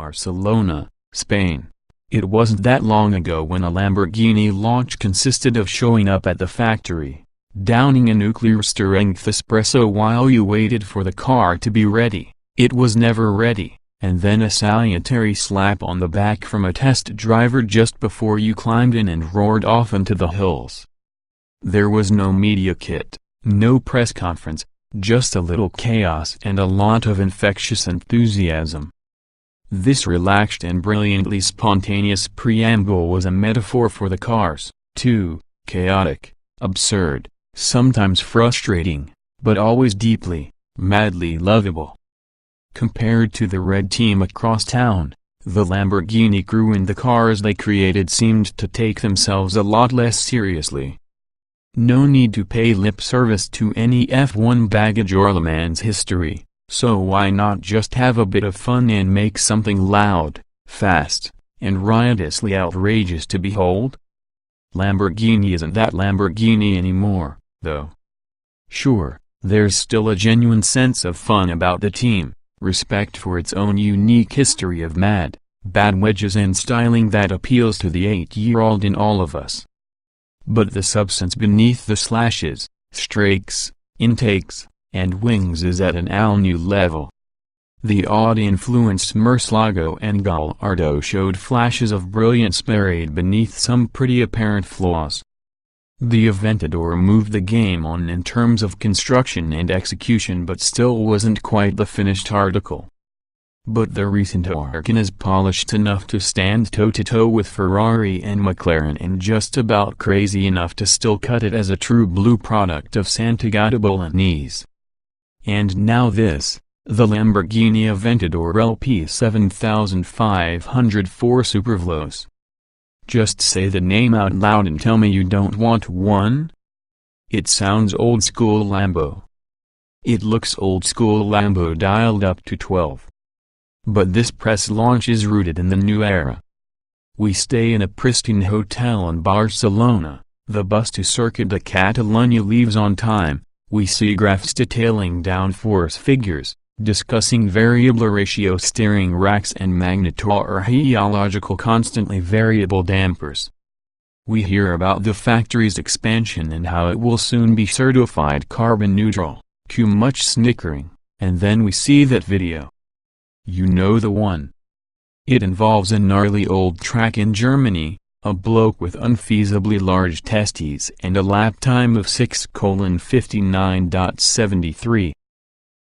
Barcelona, Spain. It wasn't that long ago when a Lamborghini launch consisted of showing up at the factory, downing a nuclear-strength espresso while you waited for the car to be ready. It was never ready, and then a salutary slap on the back from a test driver just before you climbed in and roared off into the hills. There was no media kit, no press conference, just a little chaos and a lot of infectious enthusiasm. This relaxed and brilliantly spontaneous preamble was a metaphor for the cars, too: chaotic, absurd, sometimes frustrating, but always deeply, madly lovable. Compared to the red team across town, the Lamborghini crew and the cars they created seemed to take themselves a lot less seriously. No need to pay lip service to any F1 baggage or Le Mans history, so why not just have a bit of fun and make something loud, fast, and riotously outrageous to behold? Lamborghini isn't that Lamborghini anymore, though. Sure, there's still a genuine sense of fun about the team, respect for its own unique history of bad wedges and styling that appeals to the 8-year-old in all of us. But the substance beneath the slashes, strakes, intakes, and wings is at an all-new level. The Audi-influenced Murcielago and Gallardo showed flashes of brilliance buried beneath some pretty apparent flaws. The Aventador moved the game on in terms of construction and execution but still wasn't quite the finished article. But the recent Huracan is polished enough to stand toe-to-toe with Ferrari and McLaren and just about crazy enough to still cut it as a true blue product of Santiago Bolognese. And now this, the Lamborghini Aventador LP 7504 Superveloce. Just say the name out loud and tell me you don't want one? It sounds old school Lambo. It looks old school Lambo dialed up to 12. But this press launch is rooted in the new era. We stay in a pristine hotel in Barcelona, the bus to Circuit de Catalunya leaves on time, we see graphs detailing downforce figures, discussing variable ratio steering racks and magnetorheological constantly variable dampers. We hear about the factory's expansion and how it will soon be certified carbon neutral, cue much snickering, and then we see that video. You know the one. It involves a gnarly old track in Germany, a bloke with unfeasibly large testes and a lap time of 6:59.73.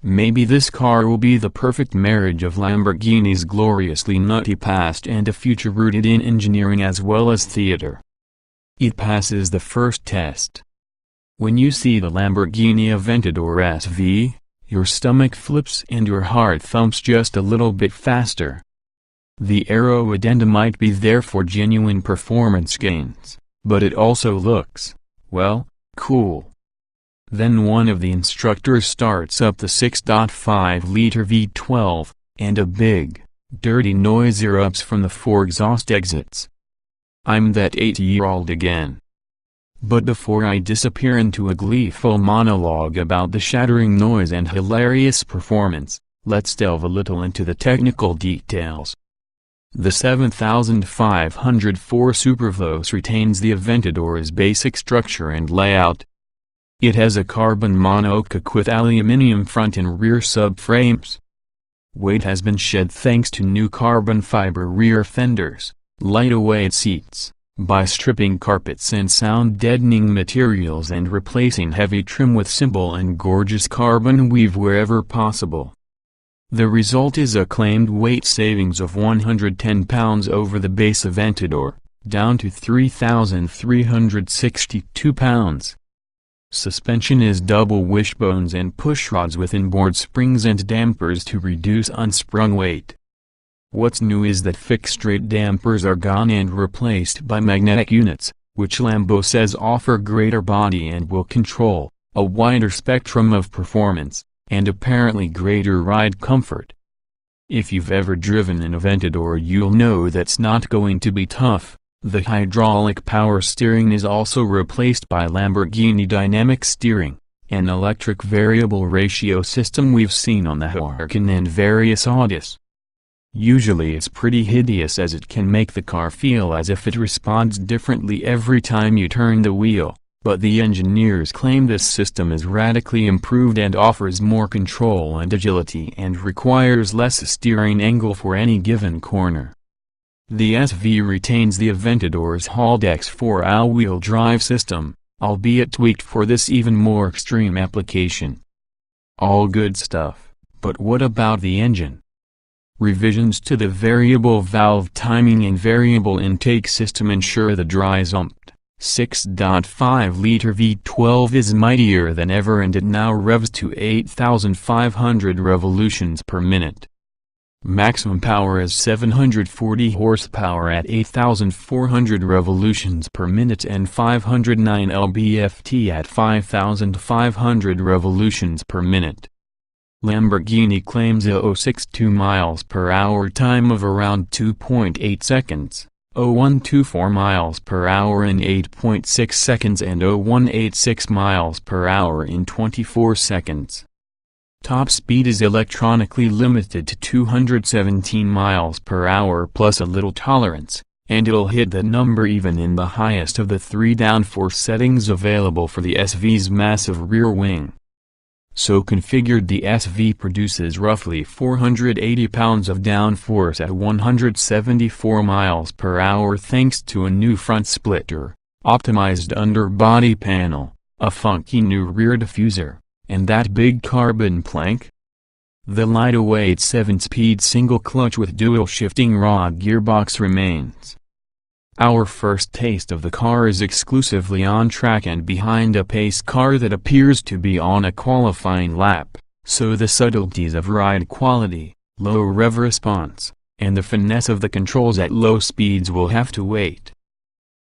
Maybe this car will be the perfect marriage of Lamborghini's gloriously nutty past and a future rooted in engineering as well as theater. It passes the first test. When you see the Lamborghini Aventador SV, your stomach flips and your heart thumps just a little bit faster. The aerodynamic might be there for genuine performance gains, but it also looks, well, cool. Then one of the instructors starts up the 6.5-liter V12, and a big, dirty noise erupts from the 4 exhaust exits. I'm that 8-year-old again. But before I disappear into a gleeful monologue about the shattering noise and hilarious performance, let's delve a little into the technical details. The 7504 Superveloce retains the Aventador's basic structure and layout. It has a carbon monocoque with aluminium front and rear subframes. Weight has been shed thanks to new carbon fiber rear fenders, light-weight seats, by stripping carpets and sound-deadening materials and replacing heavy trim with simple and gorgeous carbon weave wherever possible. The result is a claimed weight savings of 110 pounds over the base Aventador, down to 3,362 pounds. Suspension is double wishbones and pushrods with inboard springs and dampers to reduce unsprung weight. What's new is that fixed-rate dampers are gone and replaced by magnetic units, which Lambo says offer greater body and will control, a wider spectrum of performance, and apparently greater ride comfort. If you've ever driven an Aventador you'll know that's not going to be tough. The hydraulic power steering is also replaced by Lamborghini dynamic steering, an electric variable ratio system we've seen on the Huracan and various Audis. Usually it's pretty hideous, as it can make the car feel as if it responds differently every time you turn the wheel, but the engineers claim this system is radically improved and offers more control and agility and requires less steering angle for any given corner. The SV retains the Aventador's Haldex 4 all-wheel drive system, albeit tweaked for this even more extreme application. All good stuff, but what about the engine? Revisions to the variable valve timing and variable intake system ensure the dry-zumped 6.5-liter V12 is mightier than ever, and it now revs to 8,500 revolutions per minute. Maximum power is 740 horsepower at 8,400 revolutions per minute and 509 lb-ft at 5,500 revolutions per minute. Lamborghini claims a 0.62 miles per hour time of around 2.8 seconds, 0.124 miles per hour in 8.6 seconds, and 0.186 miles per hour in 24 seconds. Top speed is electronically limited to 217 miles per hour plus a little tolerance, and it'll hit that number even in the highest of the 3 downforce settings available for the SV's massive rear wing. So configured, the SV produces roughly 480 pounds of downforce at 174 miles per hour thanks to a new front splitter, optimized underbody panel, a funky new rear diffuser, and that big carbon plank. The lightweight 7-speed single-clutch with dual-shifting rod gearbox remains. Our first taste of the car is exclusively on track and behind a pace car that appears to be on a qualifying lap, so the subtleties of ride quality, low rev response, and the finesse of the controls at low speeds will have to wait.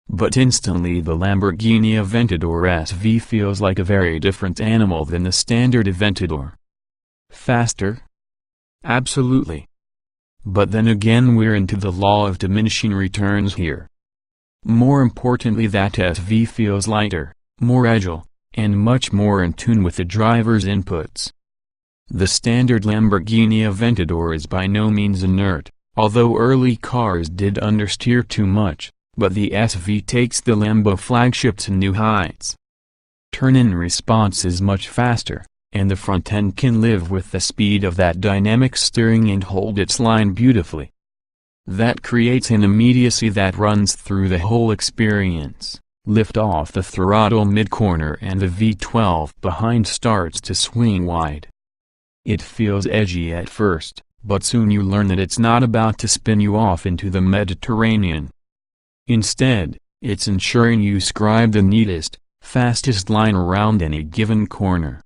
But instantly the Lamborghini Aventador SV feels like a very different animal than the standard Aventador. Faster? Absolutely. But then again, we're into the law of diminishing returns here. More importantly, that SV feels lighter, more agile, and much more in tune with the driver's inputs. The standard Lamborghini Aventador is by no means inert, although early cars did understeer too much. But the SV takes the Lambo flagship to new heights. Turn-in response is much faster, and the front end can live with the speed of that dynamic steering and hold its line beautifully. That creates an immediacy that runs through the whole experience. Lift off the throttle mid-corner and the V12 behind starts to swing wide. It feels edgy at first, but soon you learn that it's not about to spin you off into the Mediterranean. Instead, it's ensuring you scribe the neatest, fastest line around any given corner.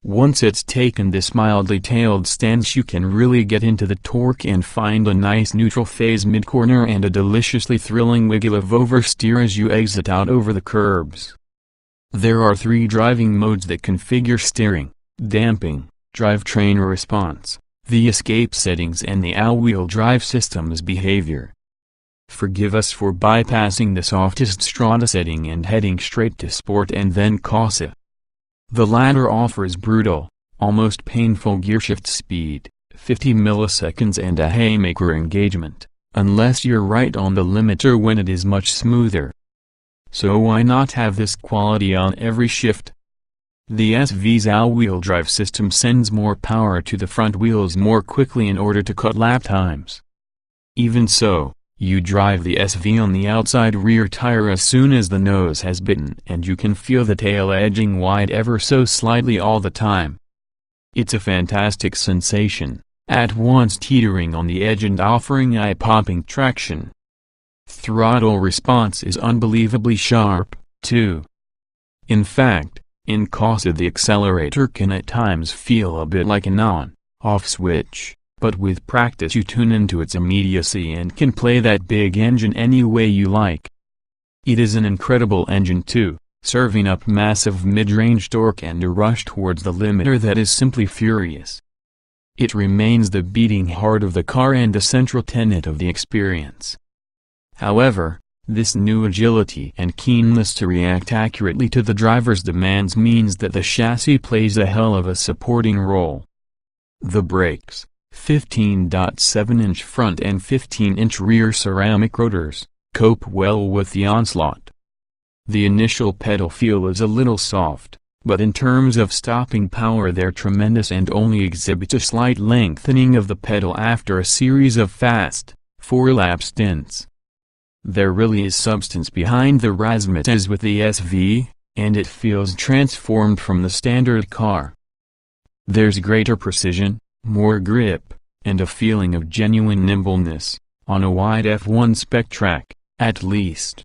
Once it's taken this mildly tailed stance, you can really get into the torque and find a nice neutral phase mid-corner and a deliciously thrilling wiggle of oversteer as you exit out over the curbs. There are 3 driving modes that configure steering, damping, drivetrain response, the escape settings, and the all-wheel drive system's behavior. Forgive us for bypassing the softest Strada setting and heading straight to Sport and then Casa. The latter offers brutal, almost painful gearshift speed, 50 milliseconds and a haymaker engagement, unless you're right on the limiter when it is much smoother. So why not have this quality on every shift? The SV's all-wheel drive system sends more power to the front wheels more quickly in order to cut lap times. Even so, you drive the SV on the outside rear tire as soon as the nose has bitten, and you can feel the tail edging wide ever so slightly all the time. It's a fantastic sensation, at once teetering on the edge and offering eye-popping traction. Throttle response is unbelievably sharp, too. In fact, in Casa the accelerator can at times feel a bit like an on-off switch. But with practice you tune into its immediacy and can play that big engine any way you like. It is an incredible engine too, serving up massive mid-range torque and a rush towards the limiter that is simply furious. It remains the beating heart of the car and the central tenet of the experience. However, this new agility and keenness to react accurately to the driver's demands means that the chassis plays a hell of a supporting role. The brakes, 15.7-inch front and 15-inch rear ceramic rotors, cope well with the onslaught. The initial pedal feel is a little soft, but in terms of stopping power they're tremendous and only exhibit a slight lengthening of the pedal after a series of fast, 4-lap stints. There really is substance behind the razzmatazz as with the SV, and it feels transformed from the standard car. There's greater precision, more grip, and a feeling of genuine nimbleness, on a wide F1 spec track, at least.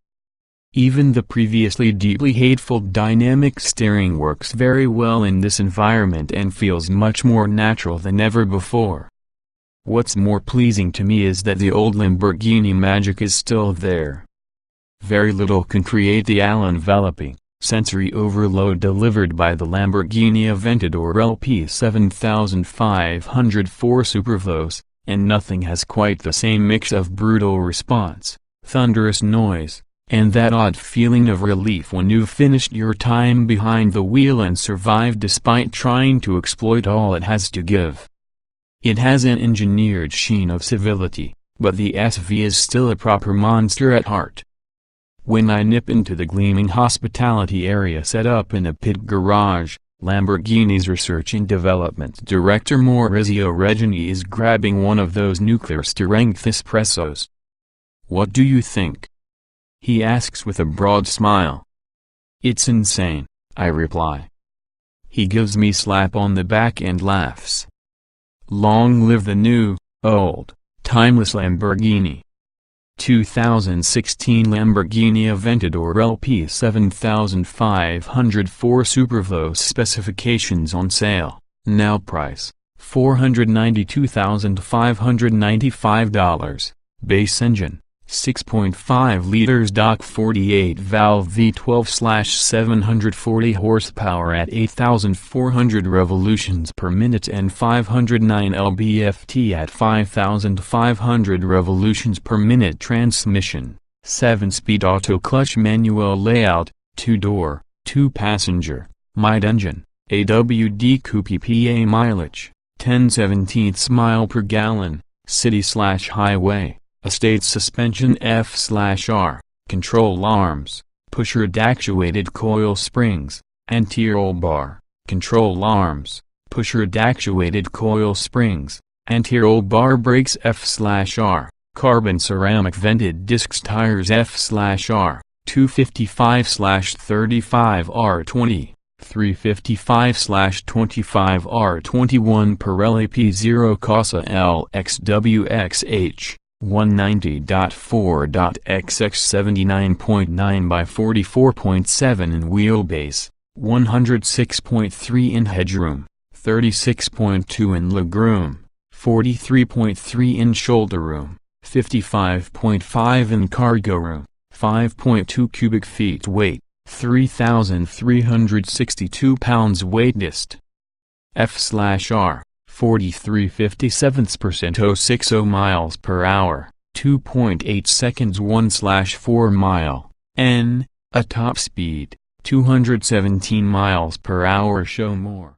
Even the previously deeply hateful dynamic steering works very well in this environment and feels much more natural than ever before. What's more pleasing to me is that the old Lamborghini magic is still there. Very little can create the all-enveloping, sensory overload delivered by the Lamborghini Aventador LP 7504 Superveloce, and nothing has quite the same mix of brutal response, thunderous noise, and that odd feeling of relief when you've finished your time behind the wheel and survived despite trying to exploit all it has to give. It has an engineered sheen of civility, but the SV is still a proper monster at heart. When I nip into the gleaming hospitality area set up in a pit garage, Lamborghini's research and development director Maurizio Reggiani is grabbing one of those nuclear-strength espressos. "What do you think?" he asks with a broad smile. "It's insane," I reply. He gives me a slap on the back and laughs. Long live the new, old, timeless Lamborghini. 2016 Lamborghini Aventador LP 7504 Superveloce specifications on sale, now price, $492,595, base engine, 6.5 liters stock 48-valve V12/740 horsepower at 8,400 revolutions per minute and 509 lb-ft at 5,500 revolutions per minute. Transmission, 7-speed auto-clutch manual layout, 2-door, 2-passenger, mid-engine, AWD coupe. PA mileage, 10/17 mile per gallon, city/highway. Estate suspension F/R, control arms, pusher actuated coil springs, anti-roll bar, control arms, pusher actuated coil springs, anti-roll bar brakes F/R, carbon ceramic vented discs tires F/R, 255/35R20, 355/25R21 Pirelli P0 Casa LXWXH. 190.4.XX 79.9 by 44.7 in wheelbase, 106.3 in headroom, 36.2 in legroom, 43.3 in shoulder room, 55.5 in cargo room, 5.2 cubic feet weight, 3,362 pounds weight. Dist. F/R. 43/57%, 060 miles per hour, 2.8 seconds 1/4 mile, N, a top speed, 217 miles per hour. Show more.